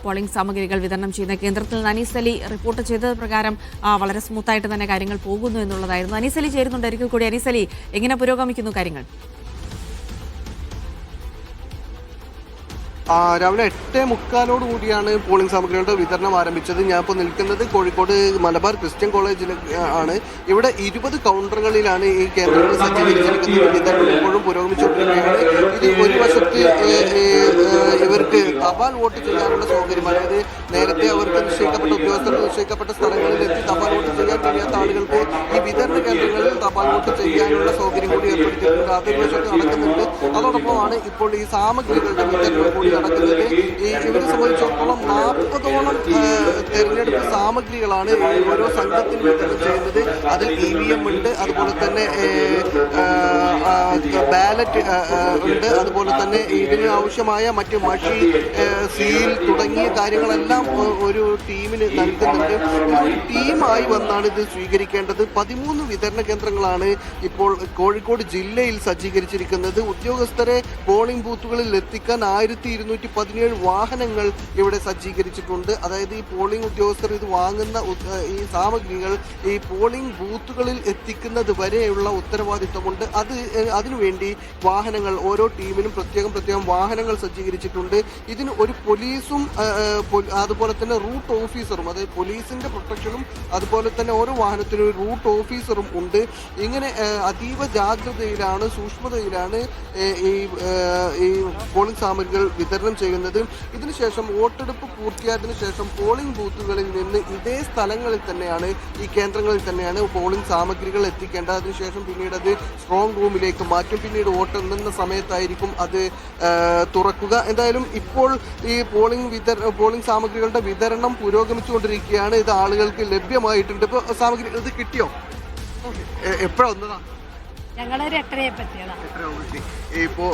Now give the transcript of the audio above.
Polling സാമഗ്രികൾ വിതരണം ചെയ്യുന്ന കേന്ദ്രത്തിൽ നിന്ന് അനീസ് അലി റിപ്പോർട്ട് ചെയ്തത് പ്രകാരം വളരെ സ്മൂത്തായിട്ട് തന്നെ കാര്യങ്ങൾ പോകുന്നു എന്നുള്ളതായിരുന്നു. അനീസ് അലി ചേരുന്നുണ്ട് ഒരിക്കൽ കൂടി. അനീസ് അലി, എങ്ങനെ പുരോഗമിക്കുന്നു കാര്യങ്ങൾ? രാവിലെ 8:45 കൂടിയാണ് പോളിംഗ് സാമഗ്രികളുടെ വിതരണം ആരംഭിച്ചത്. ഞാനിപ്പോൾ നിൽക്കുന്നത് കോഴിക്കോട് മലബാർ ക്രിസ്ത്യൻ കോളേജിൽ ആണ്. ഇവിടെ 20 കൗണ്ടറുകളിലാണ് ഈ കേന്ദ്രങ്ങൾ സജ്ജീകരിച്ചിരിക്കുന്നത്. വിതരണം ഇപ്പോഴും പുരോഗമിച്ചുകൊണ്ടിരിക്കുകയാണ്. ഇത് ഒരു വശത്ത് ഇവർക്ക് തപാൽ വോട്ട് ചെയ്യാനുള്ള സൗകര്യം, അതായത് നേരത്തെ അവർക്ക് നിശ്ചയിക്കപ്പെട്ട ഉദ്യോഗസ്ഥർക്ക് നിശ്ചയിക്കപ്പെട്ട സ്ഥലങ്ങളിലെത്തി തപാൽ വോട്ട് ചെയ്യാൻ കഴിയാത്ത ആളുകൾക്ക് ഈ വിതരണ കേന്ദ്രങ്ങളിൽ തപാൽ വോട്ട് ചെയ്യാനുള്ള സൗകര്യം കൂടി ഏർപ്പെടുത്തിയിട്ടുണ്ട്. അതൊരു വശത്ത് നടക്കുന്നുണ്ട്. അതോടൊപ്പമാണ് ഇപ്പോൾ ഈ സാമഗ്രികളുടെ വിതരണം കൂടി നടക്കുന്നത്. ഇവരെ സംബന്ധിച്ചിടത്തോളം 40ഓളം തെരഞ്ഞെടുപ്പ് സാമഗ്രികളാണ് ഓരോ സംഘത്തിന് വിതരണം ചെയ്യുന്നത്. അതിൽ EVM ഉണ്ട്, അതുപോലെ തന്നെ ബാലറ്റ് ഉണ്ട്, അതുപോലെ തന്നെ ഇതിന് ആവശ്യമായ മറ്റ് മഷി, സീൽ തുടങ്ങിയ കാര്യങ്ങളെല്ലാം ഒരു ടീമിന് നൽകുന്നുണ്ട്. ഒരു ടീമായി വന്നാണ് ഇത് സ്വീകരിക്കേണ്ടത്. 13 വിതരണ കേന്ദ്രങ്ങളാണ് ഇപ്പോൾ കോഴിക്കോട് ജില്ലയിൽ സജ്ജീകരിച്ചിരിക്കുന്നത്. ഉദ്യോഗസ്ഥരെ പോളിംഗ് ബൂത്തുകളിൽ എത്തിക്കാൻ 1217 വാഹനങ്ങൾ ഇവിടെ സജ്ജീകരിച്ചിട്ടുണ്ട്. അതായത് ഈ പോളിംഗ് ഉദ്യോഗസ്ഥർ ഇത് വാങ്ങുന്ന ഈ സാമഗ്രികൾ ഈ പോളിംഗ് ബൂത്തുകളിൽ എത്തിക്കുന്നത് വരെയുള്ള ഉത്തരവാദിത്വമുണ്ട്. അതിനുവേണ്ടി വാഹനങ്ങൾ ഓരോ ടീമിനും പ്രത്യേകം വാഹനങ്ങൾ സജ്ജീകരിച്ചിട്ടുണ്ട്. ഇതിന് ഒരു പോലീസും അതുപോലെ തന്നെ റൂട്ട് ഓഫീസറും, അതായത് പോലീസിന്റെ പ്രൊട്ടക്ഷനും അതുപോലെ തന്നെ ഓരോ വാഹനത്തിനും ഒരു റൂട്ട് ഓഫീസറും ഉണ്ട്. ഇങ്ങനെ അതീവ ജാഗ്രതയിലാണ്, സൂക്ഷ്മതയിലാണ് ഈ പോളിംഗ് സാമഗ്രികൾ വിതരണം ചെയ്യുന്നത്. ഇതിനുശേഷം വോട്ടെടുപ്പ് പൂർത്തിയായതിനു ശേഷം പോളിംഗ് ബൂത്തുകളിൽ നിന്ന് ഇതേ സ്ഥലങ്ങളിൽ തന്നെയാണ്, ഈ കേന്ദ്രങ്ങളിൽ തന്നെയാണ് പോളിംഗ് സാമഗ്രികൾ എത്തിക്കേണ്ടത്. അതിനുശേഷം പിന്നീട് അത് സ്ട്രോങ് റൂമിലേക്ക് മാറ്റും. പിന്നീട് വോട്ടെണ്ണുന്ന സമയത്തായിരിക്കും അത് തുറക്കുക. എന്തായാലും ഇപ്പോൾ ഈ പോളിംഗ് സാമഗ്രികളുടെ വിതരണം പുരോഗമിച്ചുകൊണ്ടിരിക്കുകയാണ്. ഇത് ആളുകൾക്ക് ലഭ്യമായിട്ടുണ്ട്. ഇപ്പോൾ സാമഗ്രി ഇത് കിട്ടിയോ? എപ്പോഴാ വന്നതാ? ഞങ്ങളൊരു 8:30 ഇപ്പോൾ